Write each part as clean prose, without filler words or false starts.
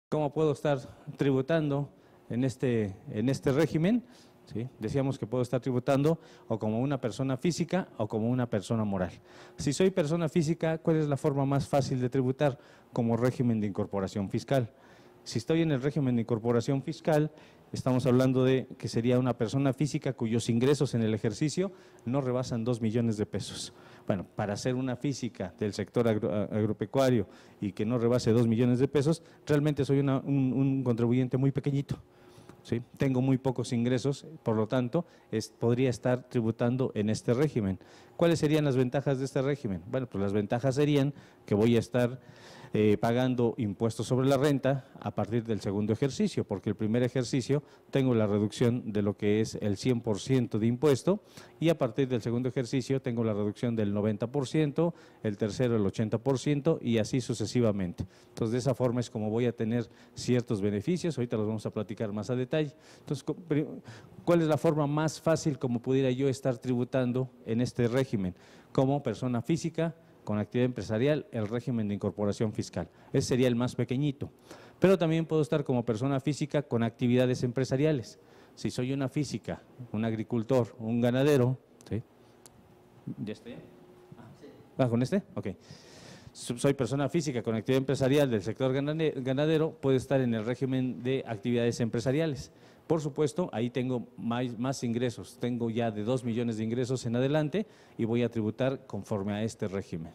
¿Cómo puedo estar tributando en este régimen? ¿Sí? Decíamos que puedo estar tributando o como una persona física o como una persona moral. Si soy persona física, ¿cuál es la forma más fácil de tributar? Como régimen de incorporación fiscal. Si estoy en el régimen de incorporación fiscal, estamos hablando de que sería una persona física cuyos ingresos en el ejercicio no rebasan 2 millones de pesos. Bueno, para ser una física del sector agropecuario y que no rebase 2 millones de pesos, realmente soy un contribuyente muy pequeñito. ¿Sí? Tengo muy pocos ingresos, por lo tanto, podría estar tributando en este régimen. ¿Cuáles serían las ventajas de este régimen? Bueno, pues las ventajas serían que voy a estar pagando impuestos sobre la renta a partir del segundo ejercicio, porque el primer ejercicio tengo la reducción de lo que es el 100% de impuesto y a partir del segundo ejercicio tengo la reducción del 90%, el tercero el 80% y así sucesivamente. Entonces, de esa forma es como voy a tener ciertos beneficios, ahorita los vamos a platicar más a detalle. Entonces, ¿cuál es la forma más fácil como pudiera yo estar tributando en este régimen? Como persona física, con actividad empresarial, el régimen de incorporación fiscal. Ese sería el más pequeñito. Pero también puedo estar como persona física con actividades empresariales. Si soy una física, un agricultor, un ganadero, ¿sí? ¿Ya estoy? ¿Con este? Ok. Soy persona física con actividad empresarial del sector ganadero, puede estar en el régimen de actividades empresariales. Por supuesto, ahí tengo más ingresos, tengo ya de 2 millones de ingresos en adelante y voy a tributar conforme a este régimen.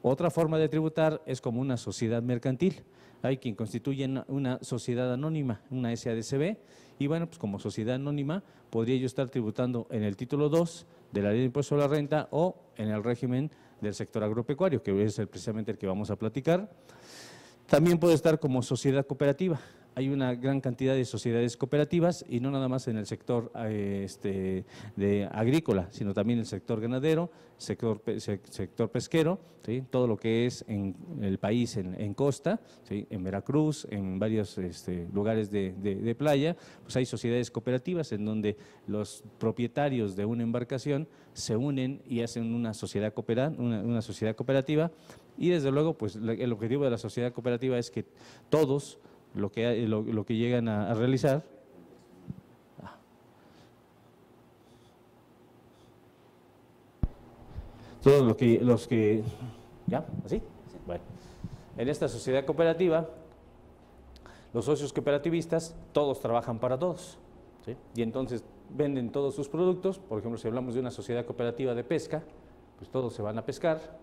Otra forma de tributar es como una sociedad mercantil. Hay quien constituye una sociedad anónima, una SADCB, y bueno, pues como sociedad anónima podría yo estar tributando en el título 2 de la Ley de Impuesto a la Renta o en el régimen del sector agropecuario, que es precisamente el que vamos a platicar. También puede estar como sociedad cooperativa. Hay una gran cantidad de sociedades cooperativas y no nada más en el sector agrícola, sino también en el sector ganadero, sector pesquero, ¿sí? Todo lo que es en el país en costa, ¿sí? En Veracruz, en varios lugares de playa, pues hay sociedades cooperativas en donde los propietarios de una embarcación se unen y hacen una sociedad cooperativa y desde luego pues el objetivo de la sociedad cooperativa es que todos lo que llegan a realizar. Todos los que ¿ya? ¿Así? Bueno, en esta sociedad cooperativa, los socios cooperativistas, todos trabajan para todos, ¿sí? Y entonces venden todos sus productos. Por ejemplo, si hablamos de una sociedad cooperativa de pesca, pues todos se van a pescar,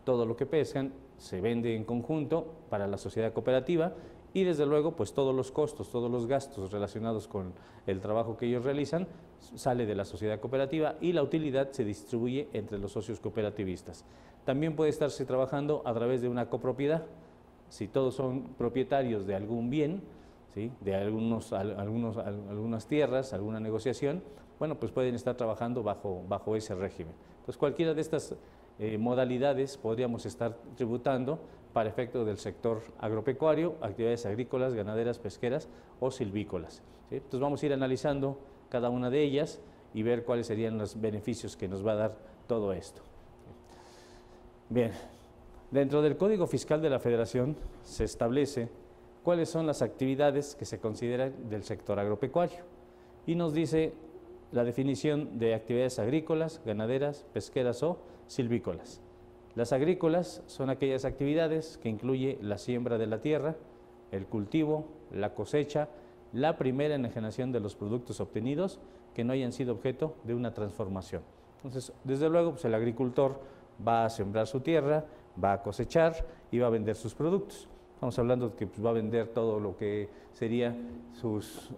todo lo que pescan se vende en conjunto para la sociedad cooperativa y desde luego pues todos los costos, todos los gastos relacionados con el trabajo que ellos realizan sale de la sociedad cooperativa y la utilidad se distribuye entre los socios cooperativistas. También puede estarse trabajando a través de una copropiedad, si todos son propietarios de algún bien, ¿sí? De algunas tierras, alguna negociación, bueno, pues pueden estar trabajando bajo ese régimen. Entonces cualquiera de estas modalidades podríamos estar tributando para efecto del sector agropecuario, actividades agrícolas, ganaderas, pesqueras o silvícolas, ¿sí? Entonces vamos a ir analizando cada una de ellas y ver cuáles serían los beneficios que nos va a dar todo esto. Bien, dentro del Código Fiscal de la Federación se establece cuáles son las actividades que se consideran del sector agropecuario y nos dice la definición de actividades agrícolas, ganaderas, pesqueras o silvícolas. Las agrícolas son aquellas actividades que incluye la siembra de la tierra, el cultivo, la cosecha, la primera enajenación de los productos obtenidos que no hayan sido objeto de una transformación. Entonces, desde luego, pues el agricultor va a sembrar su tierra, va a cosechar y va a vender sus productos. Estamos hablando de que pues, va a vender todo lo que sería sus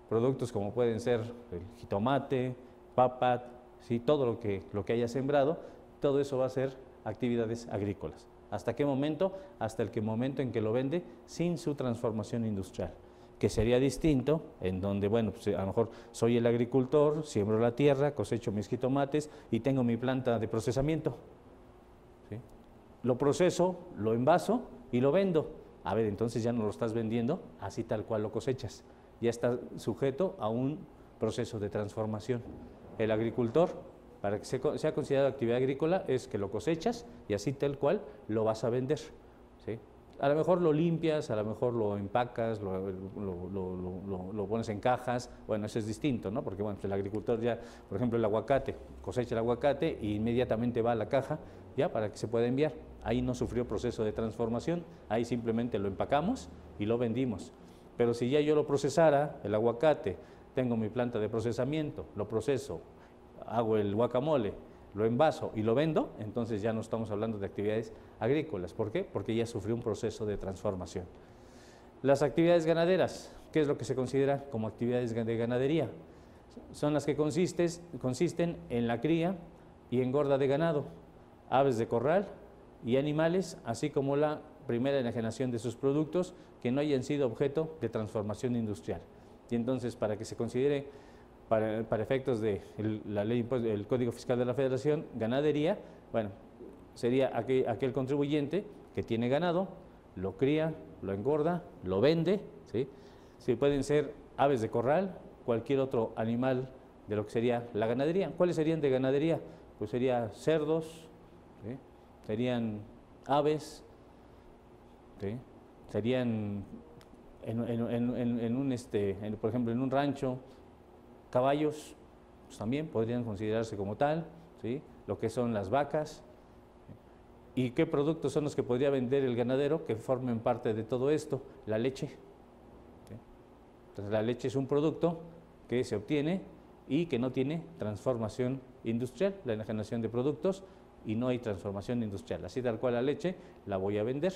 productos, como pueden ser el jitomate, papa, ¿sí? Todo lo que haya sembrado, todo eso va a ser actividades agrícolas. ¿Hasta qué momento? Hasta el momento en que lo vende sin su transformación industrial, que sería distinto, en donde, bueno, pues a lo mejor soy el agricultor, siembro la tierra, cosecho mis jitomates y tengo mi planta de procesamiento, ¿sí? Lo proceso, lo envaso y lo vendo. A ver, entonces ya no lo estás vendiendo así tal cual lo cosechas, ya está sujeto a un proceso de transformación. El agricultor, para que sea considerado actividad agrícola, es que lo cosechas y así tal cual lo vas a vender, ¿sí? A lo mejor lo limpias, a lo mejor lo empacas, lo pones en cajas, bueno, eso es distinto, ¿no? Porque bueno, pues el agricultor ya, por ejemplo, el aguacate, cosecha el aguacate e inmediatamente va a la caja, ya, para que se pueda enviar. Ahí no sufrió proceso de transformación, ahí simplemente lo empacamos y lo vendimos. Pero si ya yo lo procesara, el aguacate, tengo mi planta de procesamiento, lo proceso, hago el guacamole, lo envaso y lo vendo, entonces ya no estamos hablando de actividades agrícolas. ¿Por qué? Porque ya sufrió un proceso de transformación. Las actividades ganaderas, ¿qué es lo que se considera como actividades de ganadería? Son las que consisten en la cría y engorda de ganado, aves de corral y animales, así como la primera enajenación de sus productos que no hayan sido objeto de transformación industrial. Y entonces, para que se considere para efectos de la ley, el Código Fiscal de la Federación, ganadería, bueno, sería aquel contribuyente que tiene ganado, lo cría, lo engorda, lo vende, ¿sí? Sí, pueden ser aves de corral, cualquier otro animal de lo que sería la ganadería. ¿Cuáles serían de ganadería? Pues serían cerdos, ¿sí? Serían aves, ¿sí? Serían, por ejemplo, en un rancho, caballos, pues también podrían considerarse como tal, ¿sí? Lo que son las vacas. ¿Y qué productos son los que podría vender el ganadero que formen parte de todo esto? La leche. ¿Sí? Entonces, la leche es un producto que se obtiene y que no tiene transformación industrial, la enajenación de productos, y no hay transformación industrial. Así tal cual la leche la voy a vender.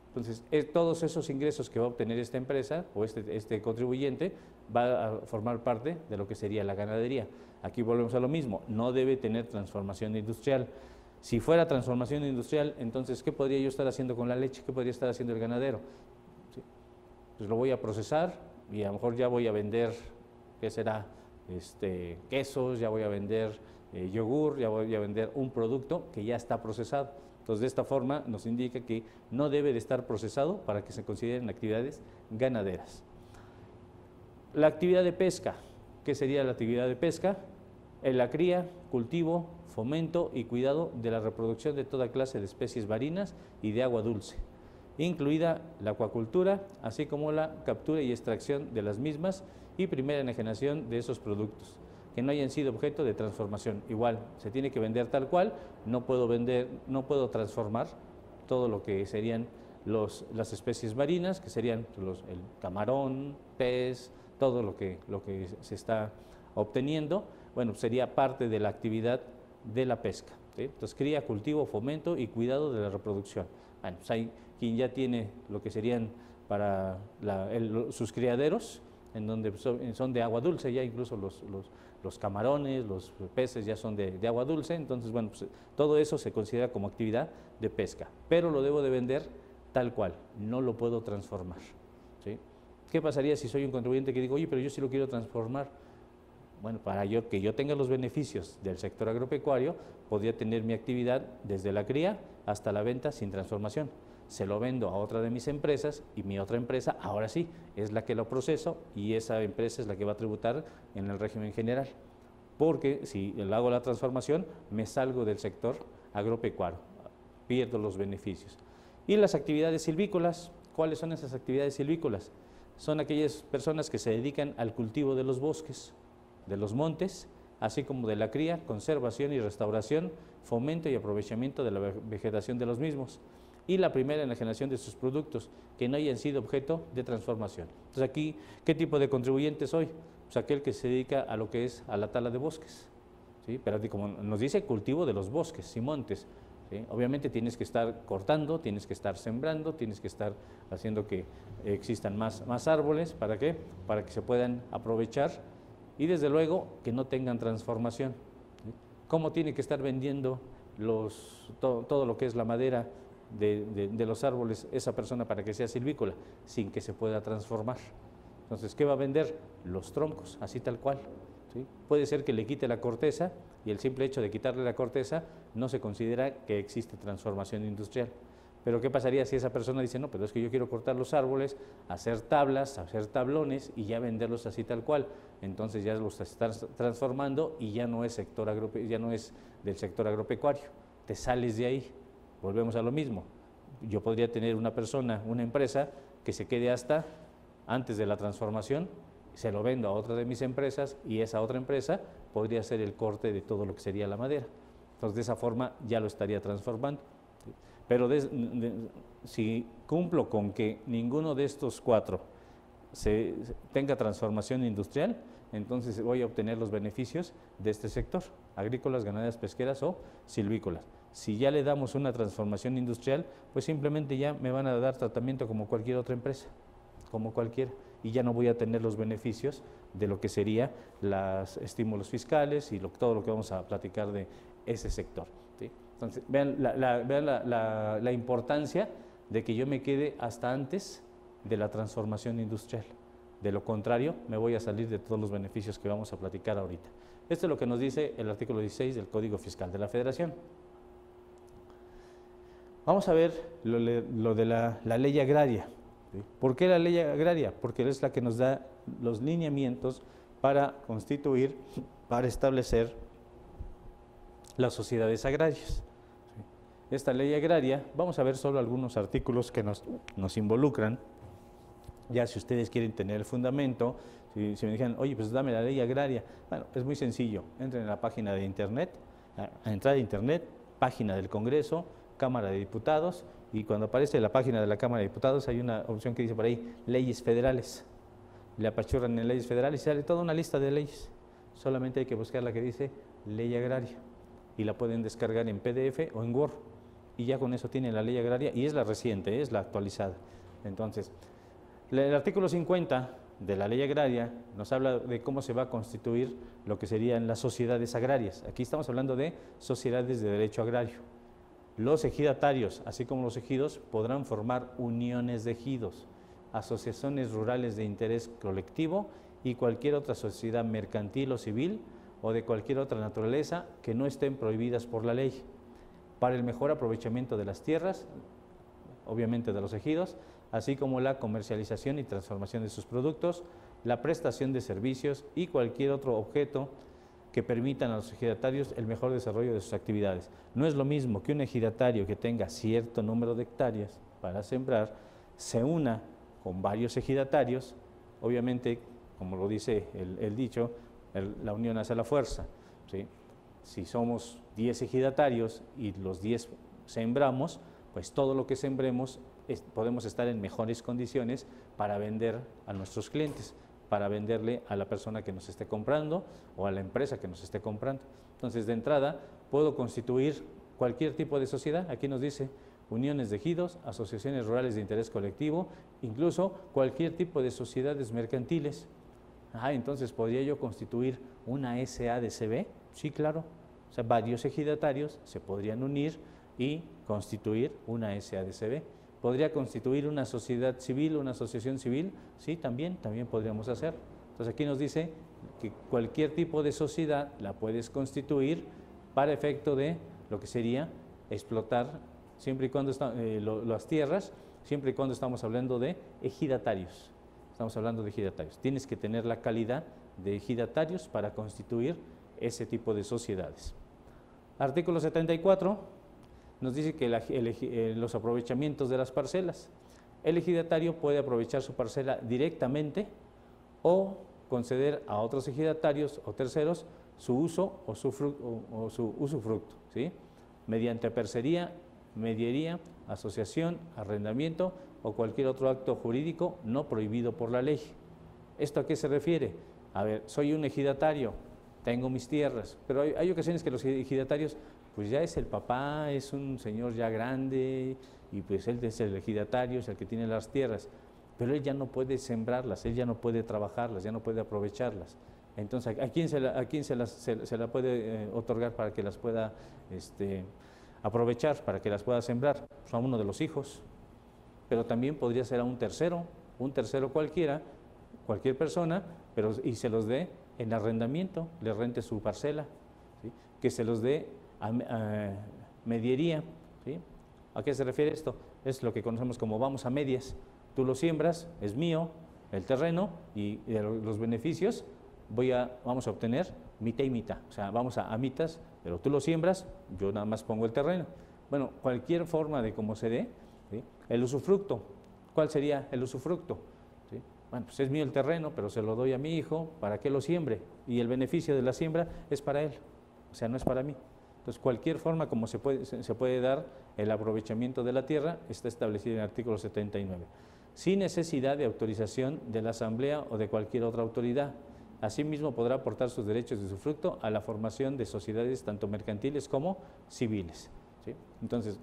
Entonces, todos esos ingresos que va a obtener esta empresa o este contribuyente va a formar parte de lo que sería la ganadería. Aquí volvemos a lo mismo, no debe tener transformación industrial. Si fuera transformación industrial, entonces, ¿qué podría yo estar haciendo con la leche? ¿Qué podría estar haciendo el ganadero? ¿Sí? Pues lo voy a procesar y a lo mejor ya voy a vender, ¿qué será? Quesos, ya voy a vender yogur, ya voy a vender un producto que ya está procesado. Entonces, de esta forma nos indica que no debe de estar procesado para que se consideren actividades ganaderas. La actividad de pesca, ¿qué sería la actividad de pesca? La cría, cultivo, fomento y cuidado de la reproducción de toda clase de especies marinas y de agua dulce, incluida la acuacultura, así como la captura y extracción de las mismas y primera enajenación de esos productos que no hayan sido objeto de transformación. Igual, se tiene que vender tal cual, no puedo transformar todo lo que serían las especies marinas, que serían el camarón, pez, todo lo que se está obteniendo, bueno, sería parte de la actividad de la pesca, ¿sí? Entonces, cría, cultivo, fomento y cuidado de la reproducción. Bueno, pues hay quien ya tiene lo que serían para sus criaderos, en donde son de agua dulce, ya incluso los camarones, los peces ya son de agua dulce. Entonces, bueno, pues todo eso se considera como actividad de pesca, pero lo debo de vender tal cual, no lo puedo transformar, ¿sí? ¿Qué pasaría si soy un contribuyente que digo, oye, pero yo sí lo quiero transformar? Bueno, para que yo tenga los beneficios del sector agropecuario, podría tener mi actividad desde la cría hasta la venta sin transformación. Se lo vendo a otra de mis empresas y mi otra empresa, ahora sí, es la que lo proceso y esa empresa es la que va a tributar en el régimen general. Porque si hago la transformación, me salgo del sector agropecuario, pierdo los beneficios. Y las actividades silvícolas, ¿cuáles son esas actividades silvícolas? Son aquellas personas que se dedican al cultivo de los bosques, de los montes, así como de la cría, conservación y restauración, fomento y aprovechamiento de la vegetación de los mismos, y la primera enajenación de sus productos que no hayan sido objeto de transformación. Entonces, aquí, ¿qué tipo de contribuyente soy? Pues aquel que se dedica a lo que es a la tala de bosques, ¿sí? Pero como nos dice, cultivo de los bosques y montes, ¿sí? Obviamente tienes que estar cortando, tienes que estar sembrando, tienes que estar haciendo que existan más árboles. ¿Para qué? Para que se puedan aprovechar y desde luego que no tengan transformación, ¿sí? ¿Cómo tiene que estar vendiendo todo lo que es la madera de los árboles esa persona para que sea silvícola? Sin que se pueda transformar. Entonces, ¿qué va a vender? Los troncos, así tal cual, ¿sí? Puede ser que le quite la corteza y el simple hecho de quitarle la corteza no se considera que existe transformación industrial. Pero ¿qué pasaría si esa persona dice, no, pero es que yo quiero cortar los árboles, hacer tablas, hacer tablones y ya venderlos así tal cual? Entonces ya los estás transformando y ya no es del sector agropecuario. Te sales de ahí, volvemos a lo mismo. yo podría tener una persona, una empresa, que se quede hasta antes de la transformación, se lo vendo a otra de mis empresas y esa otra empresa podría hacer el corte de todo lo que sería la madera. Entonces, de esa forma ya lo estaría transformando. Pero si cumplo con que ninguno de estos cuatro tenga transformación industrial, entonces voy a obtener los beneficios de este sector, agrícolas, ganaderas, pesqueras o silvícolas. Si ya le damos una transformación industrial, pues simplemente ya me van a dar tratamiento como cualquier otra empresa, como cualquiera, y ya no voy a tener los beneficios de lo que serían los estímulos fiscales y todo lo que vamos a platicar de ese sector, ¿sí? Entonces, vean la importancia de que yo me quede hasta antes de la transformación industrial. De lo contrario, me voy a salir de todos los beneficios que vamos a platicar ahorita. Esto es lo que nos dice el artículo 16 del Código Fiscal de la Federación. Vamos a ver lo de la ley agraria. ¿Por qué la ley agraria? Porque es la que nos da los lineamientos para constituir, para establecer las sociedades agrarias. Esta ley agraria, vamos a ver solo algunos artículos que nos involucran. Ya si ustedes quieren tener el fundamento, si me dijeran, oye, pues dame la ley agraria, bueno, es muy sencillo, entren en la página de internet, a entrar a internet, página del Congreso, Cámara de Diputados, y cuando aparece la página de la Cámara de Diputados hay una opción que dice por ahí, leyes federales. Le apachurran en leyes federales y sale toda una lista de leyes. Solamente hay que buscar la que dice ley agraria y la pueden descargar en PDF o en Word. Y ya con eso tienen la ley agraria y es la reciente, es la actualizada. Entonces, el artículo 50 de la ley agraria nos habla de cómo se va a constituir lo que serían las sociedades agrarias. Aquí estamos hablando de sociedades de derecho agrario. Los ejidatarios, así como los ejidos, podrán formar uniones de ejidos, asociaciones rurales de interés colectivo y cualquier otra sociedad mercantil o civil o de cualquier otra naturaleza que no estén prohibidas por la ley, para el mejor aprovechamiento de las tierras, obviamente de los ejidos, así como la comercialización y transformación de sus productos, la prestación de servicios y cualquier otro objeto que permitan a los ejidatarios el mejor desarrollo de sus actividades. No es lo mismo que un ejidatario que tenga cierto número de hectáreas para sembrar se una con varios ejidatarios, obviamente, como lo dice el dicho, la unión hace la fuerza, ¿sí? Si somos 10 ejidatarios y los 10 sembramos, pues todo lo que sembremos podemos estar en mejores condiciones para vender a nuestros clientes, para venderle a la persona que nos esté comprando o a la empresa que nos esté comprando. Entonces, de entrada, puedo constituir cualquier tipo de sociedad. Aquí nos dice uniones de ejidos, asociaciones rurales de interés colectivo, incluso cualquier tipo de sociedades mercantiles. Entonces, ¿podría yo constituir una SADCB? Sí, claro. O sea, varios ejidatarios se podrían unir y constituir una SADCB. ¿Podría constituir una sociedad civil, una asociación civil? Sí, también podríamos hacer. Entonces aquí nos dice que cualquier tipo de sociedad la puedes constituir para efecto de lo que sería explotar siempre y cuando las tierras, siempre y cuando estamos hablando de ejidatarios. Estamos hablando de ejidatarios. Tienes que tener la calidad de ejidatarios para constituir ese tipo de sociedades. Artículo 74. Nos dice que los aprovechamientos de las parcelas. El ejidatario puede aprovechar su parcela directamente o conceder a otros ejidatarios o terceros su uso o su usufructo, ¿sí? Mediante parcería, mediería, asociación, arrendamiento o cualquier otro acto jurídico no prohibido por la ley. ¿Esto a qué se refiere? A ver, soy un ejidatario, tengo mis tierras, pero hay ocasiones que los ejidatarios pues ya es el papá, es un señor ya grande y pues él es el ejidatario, es el que tiene las tierras, pero él ya no puede sembrarlas, él ya no puede trabajarlas, ya no puede aprovecharlas. Entonces, ¿a quién se la puede otorgar para que las pueda aprovechar, para que las pueda sembrar? Pues a uno de los hijos, pero también podría ser a un tercero cualquiera, cualquier persona, y se los dé en arrendamiento, le rente su parcela, ¿sí? Que se los dé a mediería, ¿sí? ¿A qué se refiere esto? Es lo que conocemos como vamos a medias. Tú lo siembras, es mío el terreno y los beneficios vamos a obtener mitad y mitad. O sea, vamos a mitas, pero tú lo siembras, yo nada más pongo el terreno. Bueno, cualquier forma de cómo se dé, ¿sí? el usufructo. ¿Cuál sería el usufructo? ¿Sí? Bueno, pues es mío el terreno, pero se lo doy a mi hijo para que lo siembre, y el beneficio de la siembra es para él, o sea, no es para mí. Entonces, cualquier forma como se puede dar el aprovechamiento de la tierra está establecido en el artículo 79, sin necesidad de autorización de la Asamblea o de cualquier otra autoridad. Asimismo, podrá aportar sus derechos de usufructo a la formación de sociedades tanto mercantiles como civiles. ¿Sí? Entonces,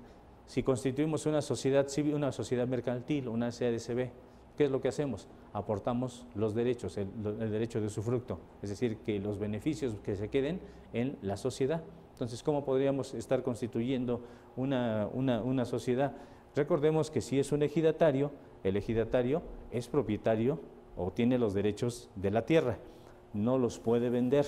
si constituimos una sociedad civil, una sociedad mercantil, una SADCB, ¿qué es lo que hacemos? Aportamos los derechos, el derecho de usufructo, es decir, que los beneficios que se queden en la sociedad. Entonces, ¿cómo podríamos estar constituyendo una sociedad? Recordemos que si es un ejidatario, el ejidatario es propietario o tiene los derechos de la tierra, no los puede vender,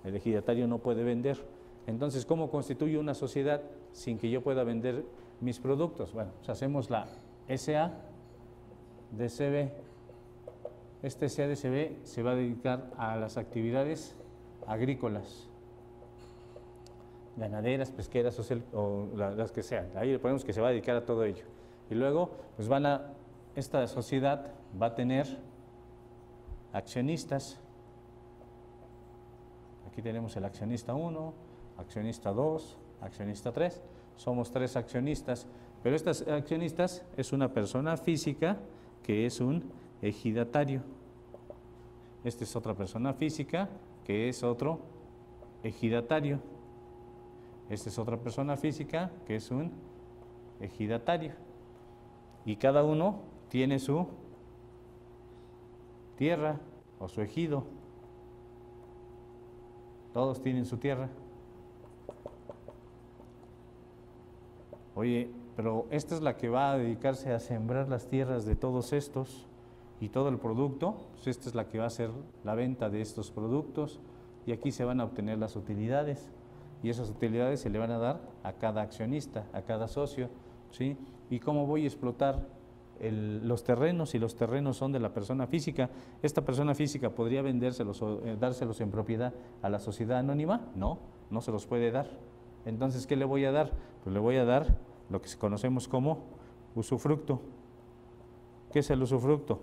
el ejidatario no puede vender. Entonces, ¿cómo constituye una sociedad sin que yo pueda vender mis productos? Bueno, pues hacemos la SADCB. Este SADCB se va a dedicar a las actividades agrícolas, ganaderas, pesqueras o las que sean. Ahí le ponemos que se va a dedicar a todo ello. Y luego, pues esta sociedad va a tener accionistas. Aquí tenemos el accionista 1, accionista 2, accionista 3. Somos 3 accionistas, pero estas accionistas es una persona física que es un ejidatario. Esta es otra persona física que es otro ejidatario. Esta es otra persona física que es un ejidatario. Y cada uno tiene su tierra o su ejido. Todos tienen su tierra. Oye, pero esta es la que va a dedicarse a sembrar las tierras de todos estos y todo el producto, pues esta es la que va a hacer la venta de estos productos, y aquí se van a obtener las utilidades, y esas utilidades se le van a dar a cada accionista, a cada socio, ¿sí? ¿Y cómo voy a explotar los terrenos? Si los terrenos son de la persona física, ¿esta persona física podría vendérselos o dárselos en propiedad a la sociedad anónima? No, no se los puede dar. Entonces, ¿qué le voy a dar? Pues le voy a dar lo que conocemos como usufructo. ¿Qué es el usufructo?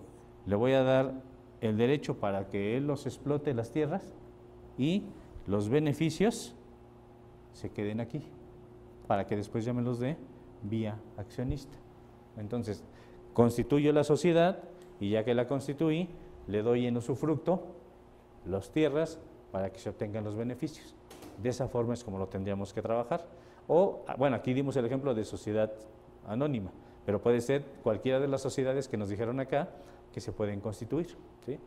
Le voy a dar el derecho para que él los explote las tierras y los beneficios se queden aquí, para que después ya me los dé vía accionista. Entonces, constituyo la sociedad y ya que la constituí, le doy en usufructo las tierras para que se obtengan los beneficios. De esa forma es como lo tendríamos que trabajar. O, bueno, aquí dimos el ejemplo de sociedad anónima, pero puede ser cualquiera de las sociedades que nos dijeron acá que se pueden constituir, ¿sí?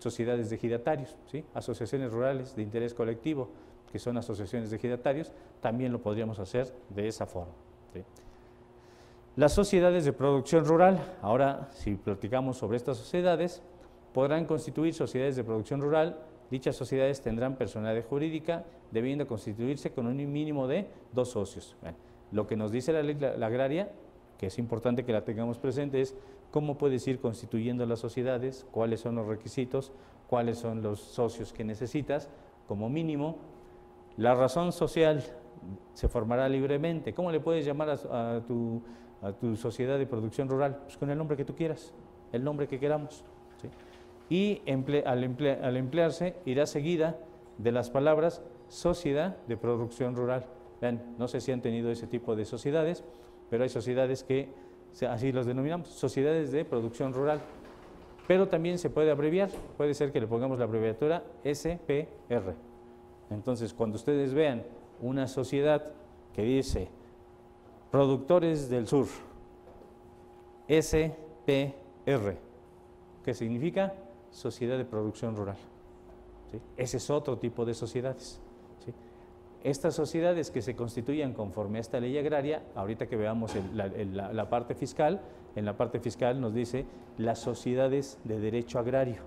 Sociedades de ejidatarios, ¿sí? Asociaciones rurales de interés colectivo, que son asociaciones de ejidatarios, también lo podríamos hacer de esa forma, ¿sí? Las sociedades de producción rural, ahora si platicamos sobre estas sociedades, podrán constituir sociedades de producción rural. Dichas sociedades tendrán personalidad jurídica, debiendo constituirse con un mínimo de 2 socios. Bueno, lo que nos dice la ley la agraria, que es importante que la tengamos presente, es cómo puedes ir constituyendo las sociedades, cuáles son los requisitos, cuáles son los socios que necesitas, como mínimo. La razón social se formará libremente. ¿Cómo le puedes llamar a tu sociedad de producción rural? Pues con el nombre que tú quieras, el nombre que queramos, ¿sí? Y al emplearse irá seguida de las palabras sociedad de producción rural. Vean, no sé si han tenido ese tipo de sociedades, pero hay sociedades que así los denominamos, sociedades de producción rural. Pero también se puede abreviar, puede ser que le pongamos la abreviatura SPR. Entonces, cuando ustedes vean una sociedad que dice Productores del Sur, SPR, ¿qué significa? Sociedad de producción rural, ¿sí? Ese es otro tipo de sociedades, ¿sí? Estas sociedades que se constituyan conforme a esta ley agraria, ahorita que veamos la parte fiscal, en la parte fiscal nos dice las sociedades de derecho agrario.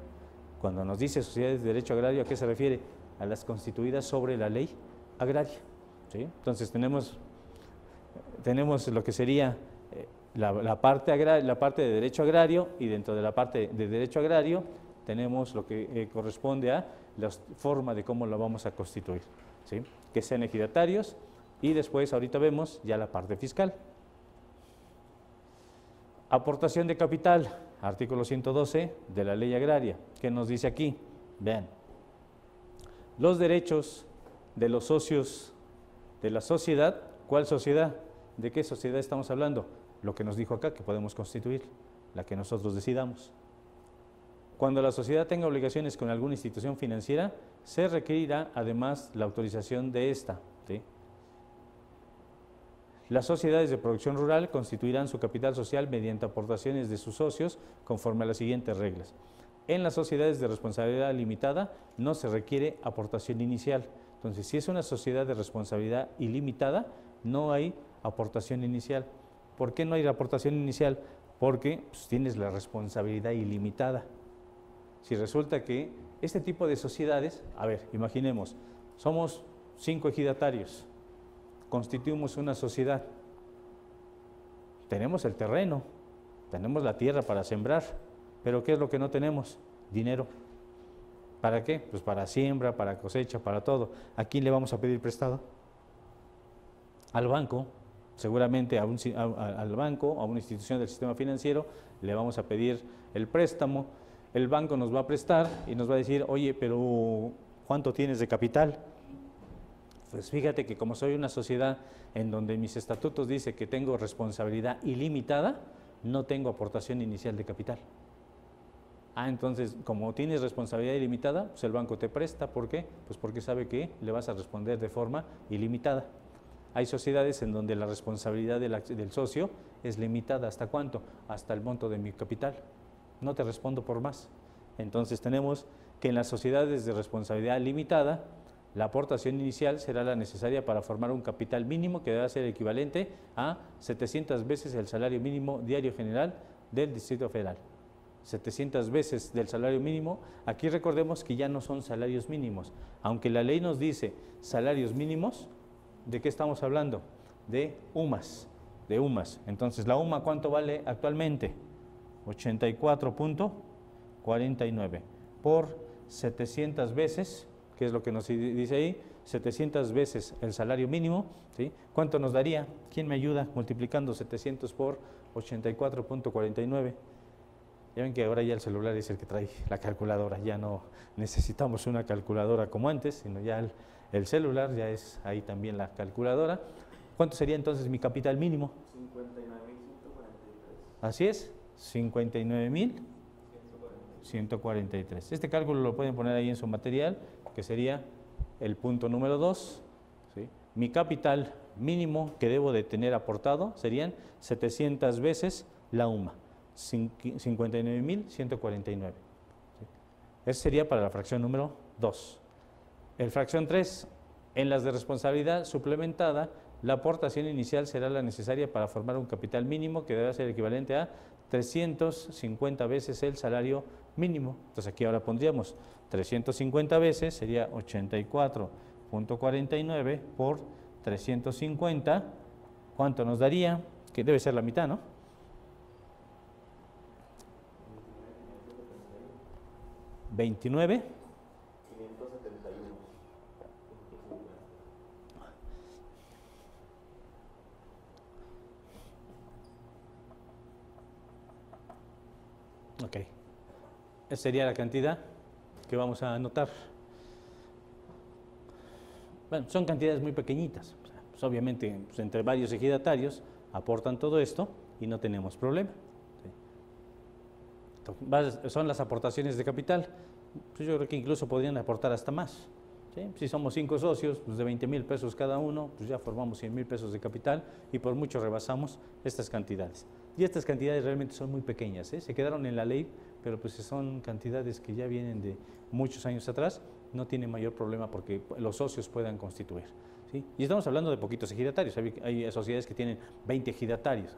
Cuando nos dice sociedades de derecho agrario, ¿a qué se refiere? A las constituidas sobre la ley agraria, ¿sí? Entonces tenemos lo que sería la parte de derecho agrario, y dentro de la parte de derecho agrario tenemos lo que corresponde a la forma de cómo lo vamos a constituir, ¿sí? Que sean ejidatarios, y después ahorita vemos ya la parte fiscal. Aportación de capital, artículo 112 de la Ley Agraria. ¿Qué nos dice aquí? Vean, los derechos de los socios de la sociedad. ¿Cuál sociedad? ¿De qué sociedad estamos hablando? Lo que nos dijo acá, que podemos constituir, la que nosotros decidamos. Cuando la sociedad tenga obligaciones con alguna institución financiera, se requerirá además la autorización de esta, ¿sí? Las sociedades de producción rural constituirán su capital social mediante aportaciones de sus socios conforme a las siguientes reglas. En las sociedades de responsabilidad limitada no se requiere aportación inicial. Entonces, si es una sociedad de responsabilidad ilimitada, no hay aportación inicial. ¿Por qué no hay aportación inicial? Porque pues, tienes la responsabilidad ilimitada. Si resulta que este tipo de sociedades, a ver, imaginemos, somos 5 ejidatarios, constituimos una sociedad, tenemos el terreno, tenemos la tierra para sembrar, pero ¿qué es lo que no tenemos? Dinero. ¿Para qué? Pues para siembra, para cosecha, para todo. ¿A quién le vamos a pedir prestado? Al banco, seguramente al banco, a una institución del sistema financiero, le vamos a pedir el préstamo. El banco nos va a prestar y nos va a decir, oye, pero ¿cuánto tienes de capital? Pues fíjate que como soy una sociedad en donde mis estatutos dice que tengo responsabilidad ilimitada, no tengo aportación inicial de capital. Entonces, como tienes responsabilidad ilimitada, pues el banco te presta. ¿Por qué? Pues porque sabe que le vas a responder de forma ilimitada. Hay sociedades en donde la responsabilidad del socio es limitada. ¿Hasta cuánto? Hasta el monto de mi capital. No te respondo por más. Entonces tenemos que en las sociedades de responsabilidad limitada, la aportación inicial será la necesaria para formar un capital mínimo que debe ser equivalente a 700 veces el salario mínimo diario general del Distrito Federal. 700 veces del salario mínimo. Aquí recordemos que ya no son salarios mínimos. Aunque la ley nos dice salarios mínimos, ¿de qué estamos hablando? De UMAS. Entonces, ¿la UMA cuánto vale actualmente? 84.49 por 700 veces, que es lo que nos dice ahí, 700 veces el salario mínimo, ¿sí? ¿Cuánto nos daría? ¿Quién me ayuda multiplicando 700 por 84.49? Ya ven que ahora ya el celular es el que trae la calculadora, ya no necesitamos una calculadora como antes, sino ya el celular ya es ahí también la calculadora. ¿Cuánto sería entonces mi capital mínimo? 59.143. Así es, 59.143. Este cálculo lo pueden poner ahí en su material, que sería el punto número 2. ¿Sí? Mi capital mínimo que debo de tener aportado serían 700 veces la UMA. 59.149. ¿Sí? Ese sería para la fracción número 2. En fracción 3, en las de responsabilidad suplementada, la aportación inicial será la necesaria para formar un capital mínimo que debe ser equivalente a 350 veces el salario mínimo. Entonces aquí ahora pondríamos 350 veces, sería 84.49 por 350. ¿Cuánto nos daría? Que debe ser la mitad, ¿no? 29. 571. Ok. Esa sería la cantidad que vamos a anotar. Bueno, son cantidades muy pequeñitas. Pues obviamente, pues entre varios ejidatarios aportan todo esto y no tenemos problema. Son las aportaciones de capital. Pues yo creo que incluso podrían aportar hasta más. ¿Sí? Si somos 5 socios, pues de 20,000 pesos cada uno, pues ya formamos 100,000 pesos de capital y por mucho rebasamos estas cantidades. Y estas cantidades realmente son muy pequeñas, ¿eh? Se quedaron en la ley, pero pues son cantidades que ya vienen de muchos años atrás, no tiene mayor problema porque los socios puedan constituir. ¿Sí? Y estamos hablando de poquitos ejidatarios. Hay sociedades que tienen 20 ejidatarios,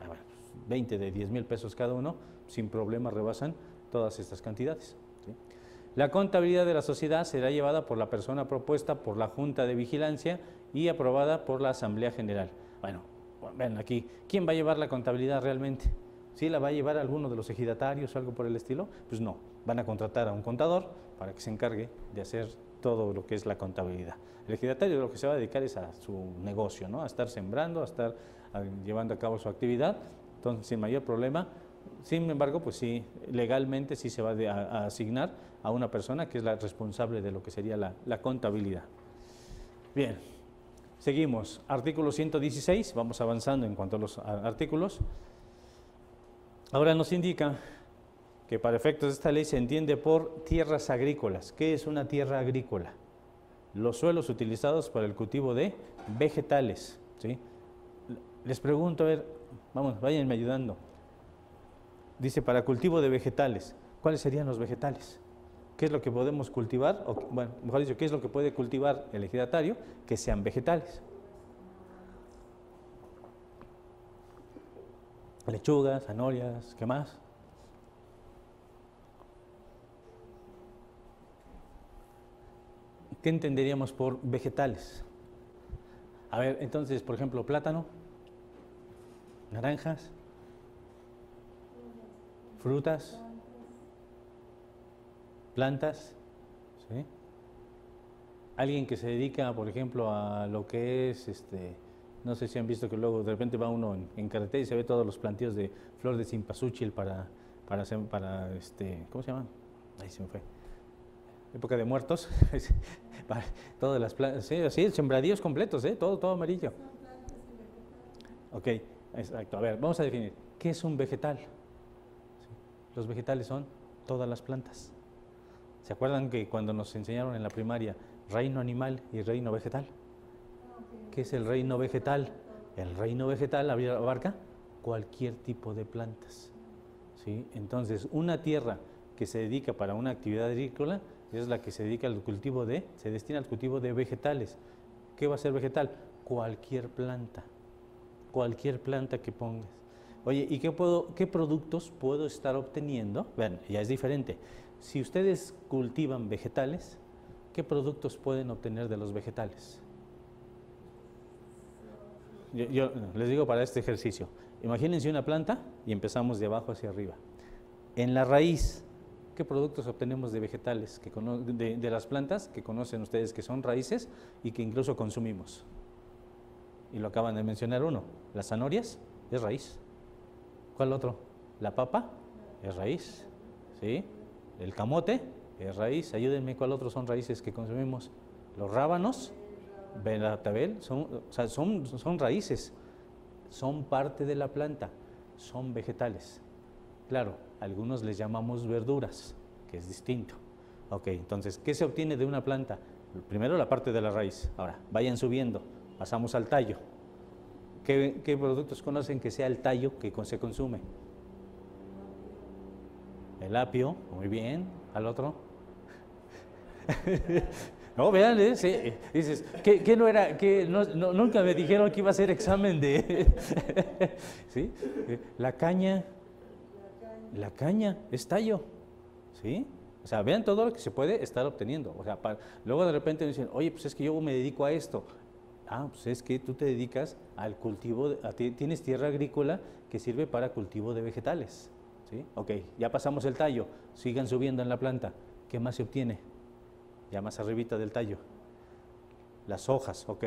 20 de 10,000 pesos cada uno, sin problema rebasan todas estas cantidades. ¿Sí? La contabilidad de la sociedad será llevada por la persona propuesta por la Junta de Vigilancia y aprobada por la Asamblea General. Bueno, ven aquí, ¿quién va a llevar la contabilidad realmente? ¿Sí la va a llevar alguno de los ejidatarios o algo por el estilo? Pues no, van a contratar a un contador para que se encargue de hacer todo lo que es la contabilidad. El ejidatario lo que se va a dedicar es a su negocio, ¿no? A estar sembrando, a estar llevando a cabo su actividad. Entonces, sin mayor problema, Sin embargo, pues sí, legalmente sí se va a asignar a una persona que es la responsable de lo que sería la contabilidad. Bien, seguimos. Artículo 116, vamos avanzando en cuanto a los artículos. Ahora nos indica que para efectos de esta ley se entiende por tierras agrícolas. ¿Qué es una tierra agrícola? Los suelos utilizados para el cultivo de vegetales, ¿sí? Les pregunto, a ver, vamos, váyanme ayudando. Dice, para cultivo de vegetales, ¿cuáles serían los vegetales? ¿Qué es lo que podemos cultivar? O, bueno, mejor dicho, ¿qué es lo que puede cultivar el ejidatario? Que sean vegetales. Lechugas, zanahorias, ¿qué más? ¿Qué entenderíamos por vegetales? A ver, entonces, por ejemplo, plátano, naranjas, frutas, plantas, ¿sí? Alguien que se dedica, por ejemplo, a lo que es, no sé si han visto que luego de repente va uno en carretera y se ve todos los plantíos de flor de cempasúchil para ¿cómo se llama? Ahí se me fue. Época de muertos, para todas las plantas, sí, así, sembradíos completos, todo amarillo. Ok, exacto. A ver, vamos a definir, ¿qué es un vegetal? Sí, los vegetales son todas las plantas. ¿Se acuerdan que cuando nos enseñaron en la primaria reino animal y reino vegetal? ¿Qué es el reino vegetal? El reino vegetal abarca cualquier tipo de plantas, ¿sí? Entonces, una tierra que se dedica para una actividad agrícola es la que se dedica al cultivo se destina al cultivo de vegetales. ¿Qué va a ser vegetal? Cualquier planta que pongas. Oye, ¿y qué productos puedo estar obteniendo? Vean, ya es diferente. Si ustedes cultivan vegetales, ¿qué productos pueden obtener de los vegetales? Yo les digo para este ejercicio, imagínense una planta y empezamos de abajo hacia arriba. En la raíz, ¿qué productos obtenemos de vegetales, de las plantas que conocen ustedes que son raíces y que incluso consumimos? Y lo acaban de mencionar uno, las zanahorias es raíz. ¿Cuál otro? La papa es raíz, ¿sí? El camote es raíz. Ayúdenme, ¿cuál otros son raíces que consumimos? Los rábanos, betabel, son raíces, son parte de la planta, son vegetales. Claro, algunos les llamamos verduras, que es distinto. Ok, entonces, ¿qué se obtiene de una planta? Primero la parte de la raíz. Ahora, vayan subiendo, pasamos al tallo. ¿Qué productos conocen que sea el tallo que se consume? El apio, muy bien. ¿Al otro? No, vean, sí, dices, ¿qué no era? Nunca me dijeron que iba a hacer examen de... ¿Sí? La caña es tallo, ¿sí? O sea, vean todo lo que se puede estar obteniendo. O sea, luego de repente me dicen, oye, pues es que yo me dedico a esto. Ah, pues es que tú te dedicas al cultivo, tienes tierra agrícola que sirve para cultivo de vegetales, ¿sí? Ok, ya pasamos el tallo, sigan subiendo en la planta. ¿Qué más se obtiene? Ya más arribita del tallo. Las hojas, ok.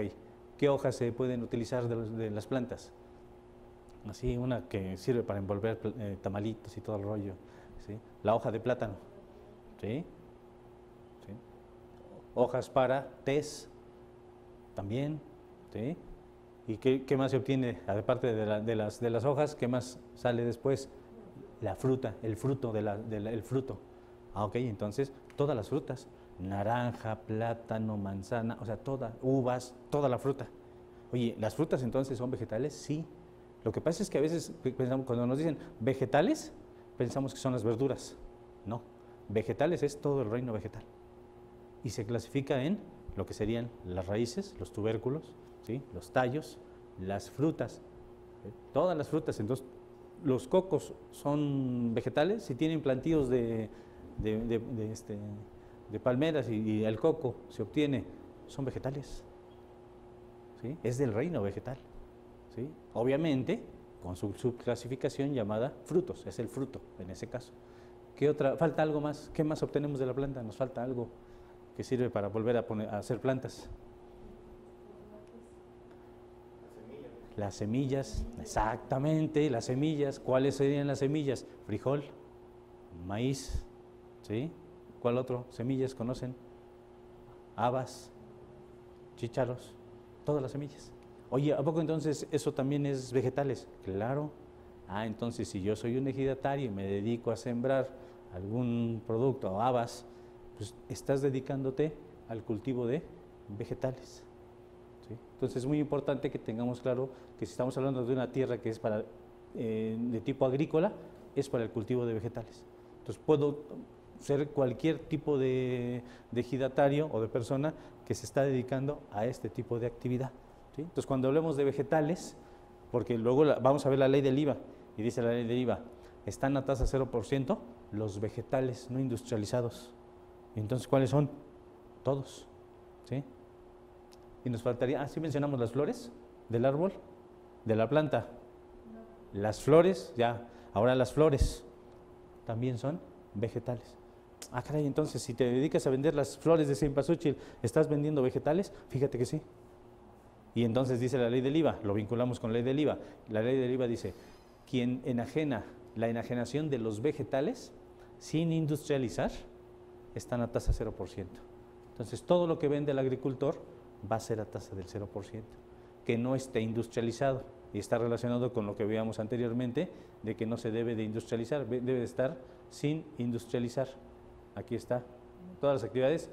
¿Qué hojas se pueden utilizar de las plantas? Así, una que sirve para envolver tamalitos y todo el rollo, ¿sí? La hoja de plátano, ¿sí? ¿Sí? Hojas para tés, también, ¿sí? ¿Y qué más se obtiene? Aparte de las hojas, ¿qué más sale después? La fruta, el fruto, el fruto. Ah, ok, entonces, todas las frutas, naranja, plátano, manzana, o sea, uvas, toda la fruta. Oye, ¿las frutas entonces son vegetales? Sí. Lo que pasa es que a veces pensamos, cuando nos dicen vegetales, pensamos que son las verduras. No, vegetales es todo el reino vegetal. Y se clasifica en lo que serían las raíces, los tubérculos, ¿sí? Los tallos, las frutas, ¿sí? Todas las frutas. Entonces, los cocos son vegetales si tienen plantíos de palmeras y el coco se obtiene, son vegetales, ¿sí? Es del reino vegetal, ¿sí? Obviamente con su subclasificación llamada frutos, es el fruto en ese caso. ¿Qué otra? ¿Falta algo más? ¿Qué más obtenemos de la planta? Nos falta algo que sirve para volver a hacer plantas. Las semillas, exactamente, las semillas. ¿Cuáles serían las semillas? Frijol, maíz, ¿sí? ¿Cuál otro? Semillas, ¿conocen? Habas, chícharos, todas las semillas. Oye, ¿a poco entonces eso también es vegetales? Claro. Ah, entonces si yo soy un ejidatario y me dedico a sembrar algún producto o habas, pues estás dedicándote al cultivo de vegetales. ¿Sí? Entonces es muy importante que tengamos claro que si estamos hablando de una tierra que es para, de tipo agrícola, es para el cultivo de vegetales. Entonces puedo ser cualquier tipo de ejidatario o de persona que se está dedicando a este tipo de actividad. ¿Sí? Entonces cuando hablemos de vegetales, porque luego vamos a ver la ley del IVA, y dice la ley del IVA, están a tasa 0% los vegetales no industrializados. Entonces, ¿cuáles son? Todos. ¿Sí? Y nos faltaría, sí mencionamos las flores del árbol, de la planta. Las flores, ya, ahora las flores también son vegetales. Ah, caray, entonces si te dedicas a vender las flores de cempasúchil, ¿estás vendiendo vegetales? Fíjate que sí. Y entonces dice la ley del IVA, lo vinculamos con la ley del IVA. La ley del IVA dice, quien enajena la enajenación de los vegetales sin industrializar, están a tasa 0%. Entonces todo lo que vende el agricultor va a ser a tasa del 0%, que no esté industrializado. Y está relacionado con lo que veíamos anteriormente, de que no se debe de industrializar, debe de estar sin industrializar. Aquí está, todas las actividades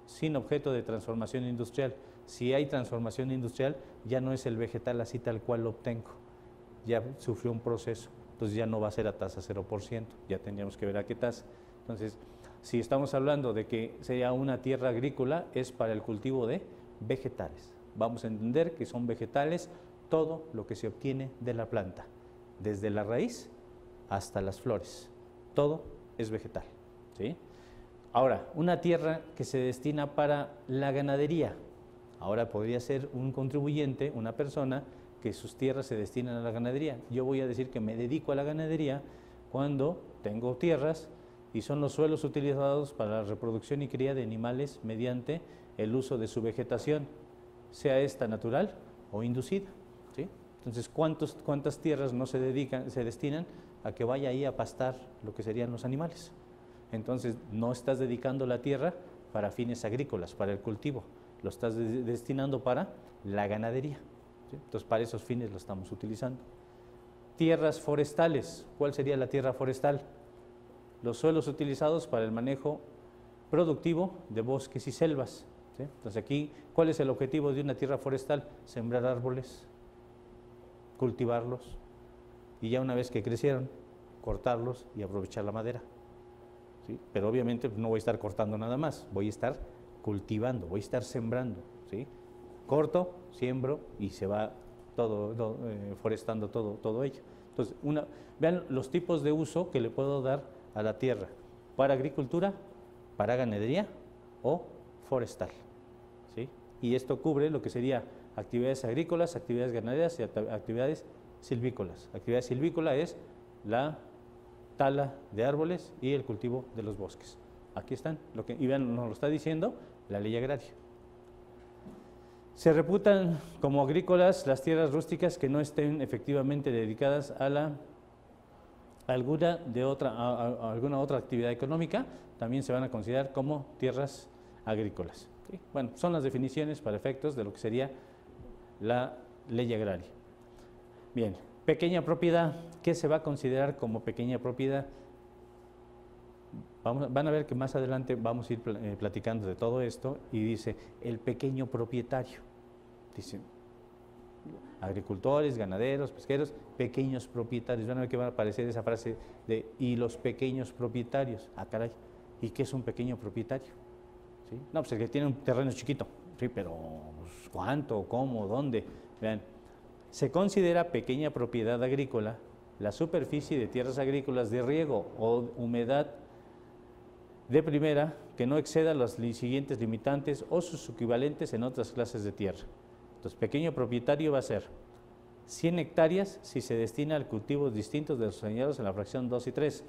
sin objeto de transformación industrial. Si hay transformación industrial, ya no es el vegetal así tal cual lo obtengo, ya sufrió un proceso, entonces ya no va a ser a tasa 0%, ya tendríamos que ver a qué tasa. Entonces, si estamos hablando de que sea una tierra agrícola, es para el cultivo de vegetales. Vamos a entender que son vegetales todo lo que se obtiene de la planta, desde la raíz hasta las flores, todo es vegetal. ¿Sí? Ahora, una tierra que se destina para la ganadería, ahora podría ser un contribuyente, una persona que sus tierras se destinan a la ganadería. Yo voy a decir que me dedico a la ganadería cuando tengo tierras y son los suelos utilizados para la reproducción y cría de animales mediante el uso de su vegetación, sea esta natural o inducida. ¿Sí? Entonces, ¿cuántas tierras no se destinan a que vaya ahí a pastar lo que serían los animales? Entonces, no estás dedicando la tierra para fines agrícolas, para el cultivo, lo estás destinando para la ganadería. ¿Sí? Entonces, para esos fines lo estamos utilizando. Tierras forestales, ¿cuál sería la tierra forestal? Los suelos utilizados para el manejo productivo de bosques y selvas. ¿Sí? Entonces, aquí, ¿cuál es el objetivo de una tierra forestal? Sembrar árboles, cultivarlos, y ya una vez que crecieron, cortarlos y aprovechar la madera. ¿Sí? Pero obviamente no voy a estar cortando nada más, voy a estar cultivando, voy a estar sembrando. ¿Sí? Corto, siembro y se va todo forestando todo ello. Entonces, vean los tipos de uso que le puedo dar a la tierra, para agricultura, para ganadería o forestal. ¿Sí? Y esto cubre lo que sería actividades agrícolas, actividades ganaderas y actividades silvícolas. Actividad silvícola es la tala de árboles y el cultivo de los bosques. Aquí están, y vean, nos lo está diciendo la ley agraria. Se reputan como agrícolas las tierras rústicas que no estén efectivamente dedicadas a alguna otra actividad económica, también se van a considerar como tierras agrícolas. ¿Sí? Bueno, son las definiciones para efectos de lo que sería la ley agraria. Bien, pequeña propiedad, ¿qué se va a considerar como pequeña propiedad? Van a ver que más adelante vamos a ir platicando de todo esto, y dice el pequeño propietario. Dice agricultores, ganaderos, pesqueros, pequeños propietarios. Van a ver que va a aparecer esa frase de y los pequeños propietarios. Ah, caray, ¿y qué es un pequeño propietario? ¿Sí? No, pues el que tiene un terreno chiquito. Sí, pero pues, ¿cuánto? ¿Cómo? ¿Dónde? Vean, se considera pequeña propiedad agrícola la superficie de tierras agrícolas de riego o humedad de primera que no exceda los siguientes limitantes o sus equivalentes en otras clases de tierra. Entonces, pequeño propietario va a ser 100 hectáreas si se destina a cultivos distintos de los señalados en la fracción 2 y 3,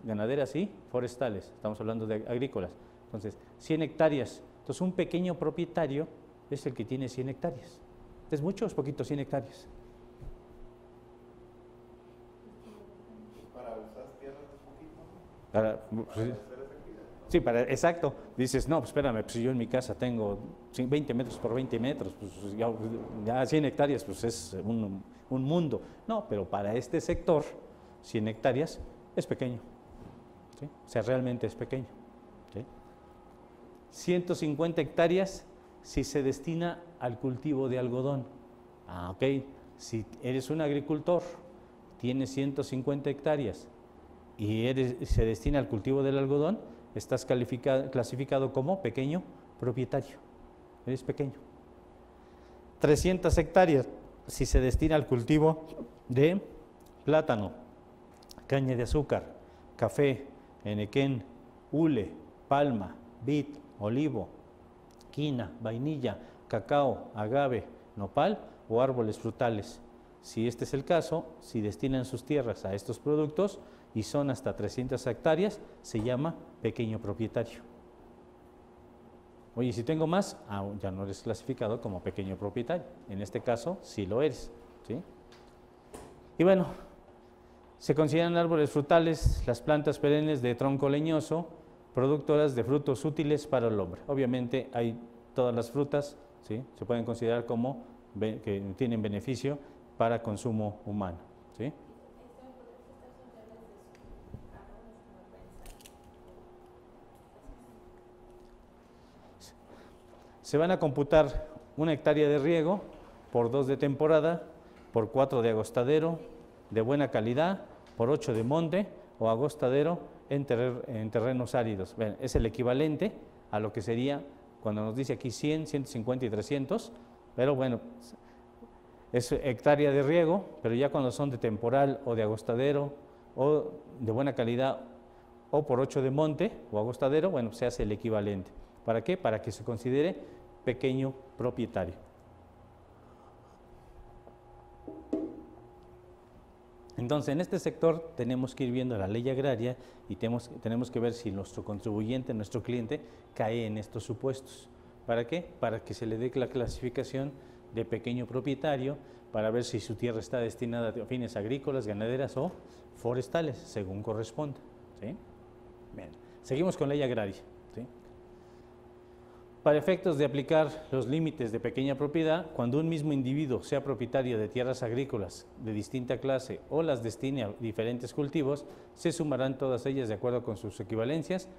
ganaderas y forestales, estamos hablando de agrícolas. Entonces, 100 hectáreas. Entonces, un pequeño propietario es el que tiene 100 hectáreas. ¿Es mucho o es poquito 100 hectáreas? Para usar tierras es poquito, ¿no? Para, Para pues, hacer esa actividad. sí, exacto. Dices, no, pues espérame, pues si yo en mi casa tengo 20 metros por 20 metros, pues ya 100 hectáreas, pues es un mundo. No, pero para este sector, 100 hectáreas es pequeño. ¿Sí? O sea, realmente es pequeño. ¿Sí? 150 hectáreas si se destina al cultivo de algodón. Ah, ok. Si eres un agricultor, tienes 150 hectáreas y se destina al cultivo del algodón, estás clasificado como pequeño propietario. Eres pequeño. 300 hectáreas si se destina al cultivo de plátano, caña de azúcar, café, enequén, hule, palma, vid, olivo, quina, vainilla, cacao, agave, nopal o árboles frutales. Si este es el caso, si destinan sus tierras a estos productos y son hasta 300 hectáreas, se llama pequeño propietario. Oye, si tengo más, ya no eres clasificado como pequeño propietario. En este caso, sí lo eres. ¿Sí? Y bueno, se consideran árboles frutales las plantas perennes de tronco leñoso, productoras de frutos útiles para el hombre. Obviamente hay todas las frutas, ¿sí? Se pueden considerar como que tienen beneficio para consumo humano. ¿Sí? Se van a computar 1 hectárea de riego por 2 de temporada, por 4 de agostadero de buena calidad, por 8 de monte o agostadero en terrenos áridos. Bien, es el equivalente a lo que sería cuando nos dice aquí 100, 150 y 300, pero bueno, es hectárea de riego, pero ya cuando son de temporal o de agostadero o de buena calidad o por 8 de monte o agostadero, bueno, se hace el equivalente. ¿Para qué? Para que se considere pequeño propietario. Entonces, en este sector tenemos que ir viendo la ley agraria y tenemos que ver si nuestro contribuyente, nuestro cliente, cae en estos supuestos. ¿Para qué? Para que se le dé la clasificación de pequeño propietario, para ver si su tierra está destinada a fines agrícolas, ganaderas o forestales, según corresponda. ¿Sí? Bien. Seguimos con ley agraria. ¿Sí? Para efectos de aplicar los límites de pequeña propiedad, cuando un mismo individuo sea propietario de tierras agrícolas de distinta clase o las destine a diferentes cultivos, se sumarán todas ellas de acuerdo con sus equivalencias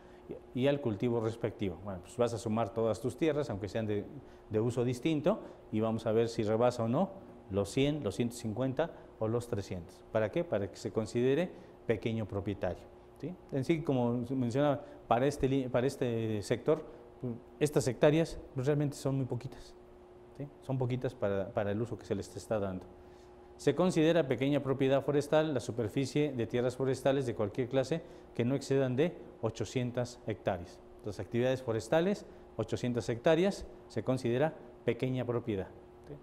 y al cultivo respectivo. Bueno, pues vas a sumar todas tus tierras, aunque sean de uso distinto, y vamos a ver si rebasa o no los 100, los 150 o los 300. ¿Para qué? Para que se considere pequeño propietario. ¿Sí? En sí, como mencionaba, para este sector, estas hectáreas realmente son muy poquitas. ¿Sí? Son poquitas para el uso que se les está dando. Se considera pequeña propiedad forestal la superficie de tierras forestales de cualquier clase que no excedan de 800 hectáreas. Las actividades forestales, 800 hectáreas, se considera pequeña propiedad. ¿Sí?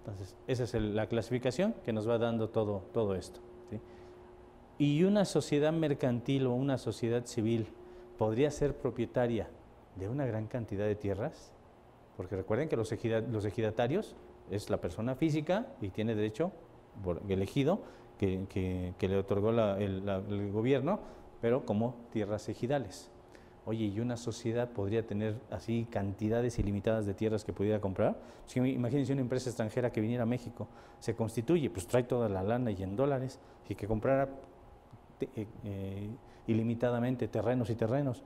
Entonces, esa es la clasificación que nos va dando todo esto. ¿Sí? ¿Y una sociedad mercantil o una sociedad civil podría ser propietaria de una gran cantidad de tierras? Porque recuerden que los ejidatarios es la persona física y tiene derecho elegido que le otorgó el gobierno, pero como tierras ejidales. Oye, ¿y una sociedad podría tener así cantidades ilimitadas de tierras que pudiera comprar? Pues imagínense una empresa extranjera que viniera a México, se constituye, pues trae toda la lana y en dólares, y que comprara ilimitadamente terrenos y terrenos.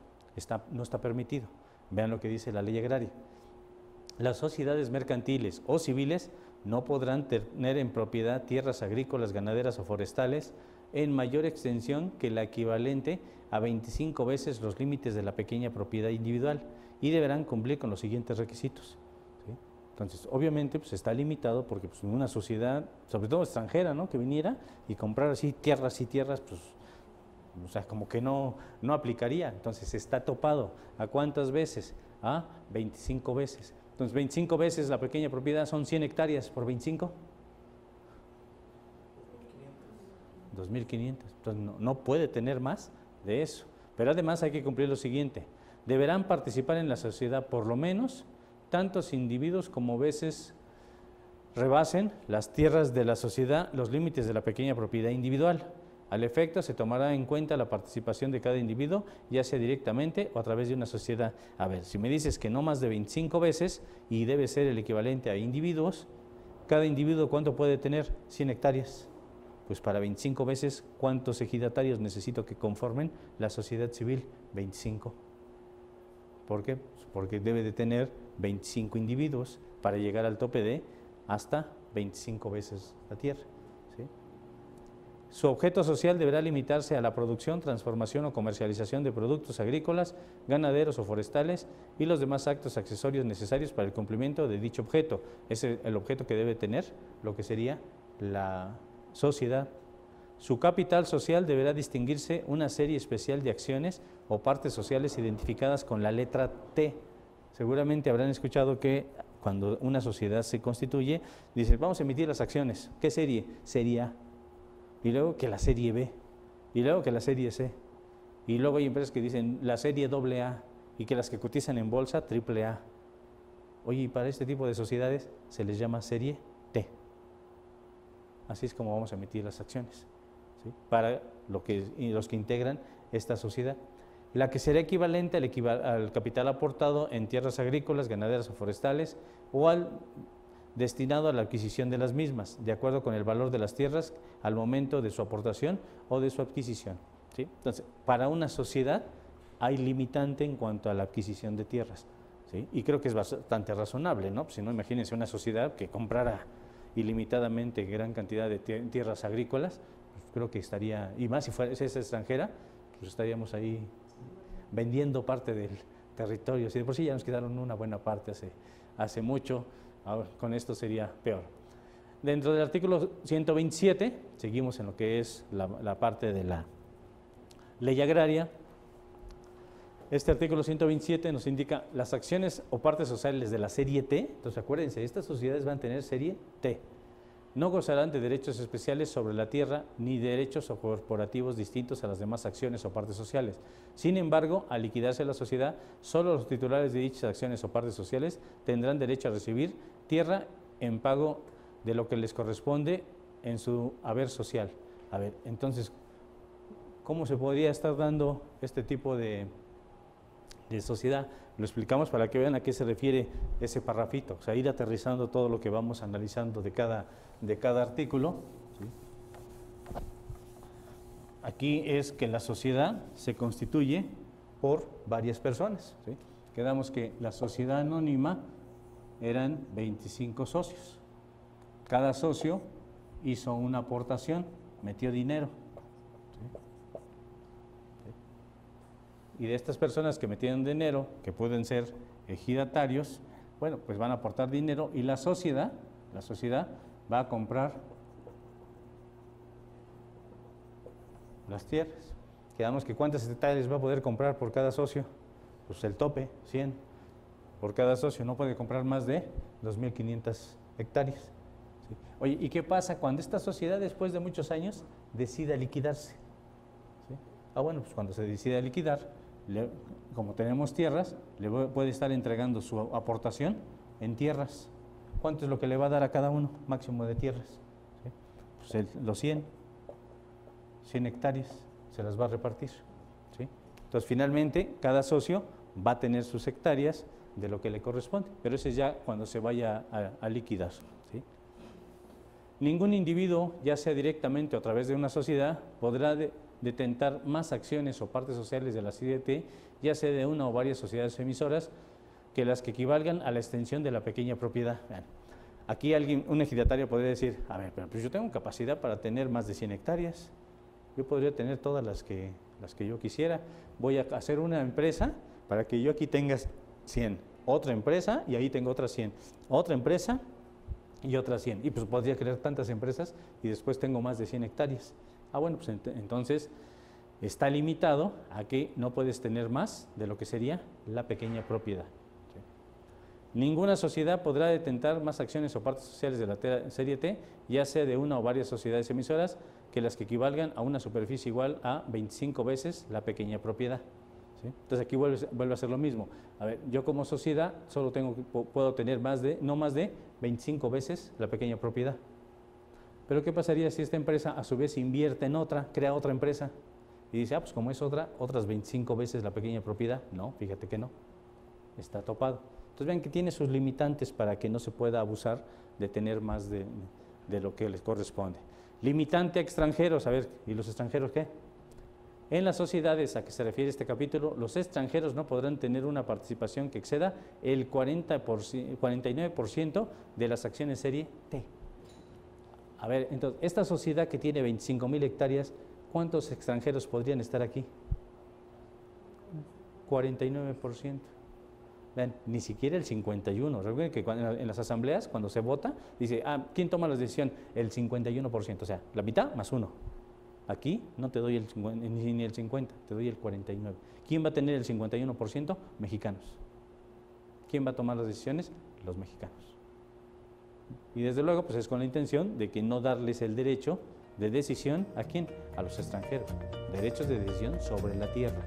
No está permitido. Vean lo que dice la ley agraria. Las sociedades mercantiles o civiles no podrán tener en propiedad tierras agrícolas, ganaderas o forestales en mayor extensión que la equivalente a 25 veces los límites de la pequeña propiedad individual y deberán cumplir con los siguientes requisitos. ¿Sí? Entonces, obviamente, pues está limitado porque pues, una sociedad, sobre todo extranjera, ¿no?, que viniera y comprar así tierras y tierras, pues, o sea, como que no aplicaría. Entonces, está topado. ¿A cuántas veces? A 25 veces. Entonces, 25 veces la pequeña propiedad son 100 hectáreas por 25. 2.500. Entonces, no puede tener más de eso. Pero además hay que cumplir lo siguiente. Deberán participar en la sociedad por lo menos tantos individuos como veces rebasen las tierras de la sociedad los límites de la pequeña propiedad individual. Al efecto, se tomará en cuenta la participación de cada individuo, ya sea directamente o a través de una sociedad. A ver, si me dices que no más de 25 veces y debe ser el equivalente a individuos, cada individuo, ¿cuánto puede tener? 100 hectáreas. Pues para 25 veces, ¿cuántos ejidatarios necesito que conformen la sociedad civil? 25. ¿Por qué? Porque debe de tener 25 individuos para llegar al tope de hasta 25 veces la tierra. ¿Sí? Su objeto social deberá limitarse a la producción, transformación o comercialización de productos agrícolas, ganaderos o forestales y los demás actos accesorios necesarios para el cumplimiento de dicho objeto. Ese es el objeto que debe tener lo que sería la sociedad. Su capital social deberá distinguirse una serie especial de acciones o partes sociales identificadas con la letra T. Seguramente habrán escuchado que cuando una sociedad se constituye, dice, vamos a emitir las acciones. ¿Qué serie? Serie A. Y luego que la serie B. Y luego que la serie C. Y luego hay empresas que dicen la serie AA y que las que cotizan en bolsa AAA. Oye, y para este tipo de sociedades se les llama serie T. Así es como vamos a emitir las acciones, ¿sí? Para los que integran esta sociedad. La que será equivalente al capital aportado en tierras agrícolas, ganaderas o forestales o al destinado a la adquisición de las mismas, de acuerdo con el valor de las tierras al momento de su aportación o de su adquisición, ¿sí? Entonces, para una sociedad hay limitante en cuanto a la adquisición de tierras, ¿sí? Y creo que es bastante razonable, ¿no? Si no, imagínense una sociedad que comprara ilimitadamente gran cantidad de tierras agrícolas, pues creo que estaría, y más si fuese extranjera, pues estaríamos ahí vendiendo parte del territorio. Si de por sí ya nos quedaron una buena parte hace mucho, ahora con esto sería peor. Dentro del artículo 127, seguimos en lo que es la parte de la ley agraria. Este artículo 127 nos indica las acciones o partes sociales de la serie T. Entonces acuérdense, estas sociedades van a tener serie T. No gozarán de derechos especiales sobre la tierra ni derechos o corporativos distintos a las demás acciones o partes sociales. Sin embargo, al liquidarse la sociedad, solo los titulares de dichas acciones o partes sociales tendrán derecho a recibir tierra en pago de lo que les corresponde en su haber social. A ver, entonces, ¿cómo se podría estar dando este tipo de sociedad? Lo explicamos para que vean a qué se refiere ese parrafito, o sea, ir aterrizando todo lo que vamos analizando de cada artículo, ¿sí? Aquí es que la sociedad se constituye por varias personas, ¿sí? Quedamos que la sociedad anónima eran 25 socios. Cada socio hizo una aportación, metió dinero, ¿sí? Y de estas personas que metieron dinero, que pueden ser ejidatarios, bueno, pues van a aportar dinero y la sociedad va a comprar las tierras. Quedamos que ¿cuántas hectáreas va a poder comprar por cada socio? Pues el tope, 100. Por cada socio no puede comprar más de 2.500 hectáreas. ¿Sí? Oye, ¿y qué pasa cuando esta sociedad después de muchos años decida liquidarse? ¿Sí? Bueno, pues cuando se decida liquidar, como tenemos tierras, le puede estar entregando su aportación en tierras. ¿Cuánto es lo que le va a dar a cada uno máximo de tierras? ¿Sí? Pues los 100 hectáreas se las va a repartir, ¿sí? Entonces finalmente cada socio va a tener sus hectáreas de lo que le corresponde, pero ese es ya cuando se vaya a liquidar, ¿sí? Ningún individuo, ya sea directamente o a través de una sociedad, podrá detentar más acciones o partes sociales de la CDT, ya sea de una o varias sociedades emisoras, que las que equivalgan a la extensión de la pequeña propiedad. Bueno, aquí un ejidatario podría decir, a ver, pero pues yo tengo capacidad para tener más de 100 hectáreas, yo podría tener todas las que yo quisiera, voy a hacer una empresa para que yo aquí tenga 100, otra empresa y ahí tengo otras 100, otra empresa y otras 100, y pues podría crear tantas empresas y después tengo más de 100 hectáreas. Bueno, pues entonces está limitado a que no puedes tener más de lo que sería la pequeña propiedad. ¿Sí? Ninguna sociedad podrá detentar más acciones o partes sociales de la serie T, ya sea de una o varias sociedades emisoras, que las que equivalgan a una superficie igual a 25 veces la pequeña propiedad. ¿sí? Entonces aquí vuelve a ser lo mismo. A ver, yo como sociedad solo puedo tener no más de 25 veces la pequeña propiedad. Pero ¿qué pasaría si esta empresa a su vez invierte en otra, crea otra empresa y dice, pues como es otras 25 veces la pequeña propiedad? No, fíjate que no, está topado. Entonces vean que tiene sus limitantes para que no se pueda abusar de tener más de lo que les corresponde. Limitante a extranjeros, a ver, ¿y los extranjeros qué? En las sociedades a que se refiere este capítulo, los extranjeros no podrán tener una participación que exceda el 49% de las acciones serie T. A ver, entonces, esta sociedad que tiene 25,000 hectáreas, ¿cuántos extranjeros podrían estar aquí? 49%. Vean, ni siquiera el 51%. Recuerden que en las asambleas, cuando se vota, dice, ¿quién toma la decisión? El 51%, o sea, la mitad más uno. Aquí no te doy ni el 50, te doy el 49%. ¿Quién va a tener el 51%? Mexicanos. ¿Quién va a tomar las decisiones? Los mexicanos. Y desde luego, pues es con la intención de que no darles el derecho de decisión, ¿a quién? A los extranjeros. Derechos de decisión sobre la tierra.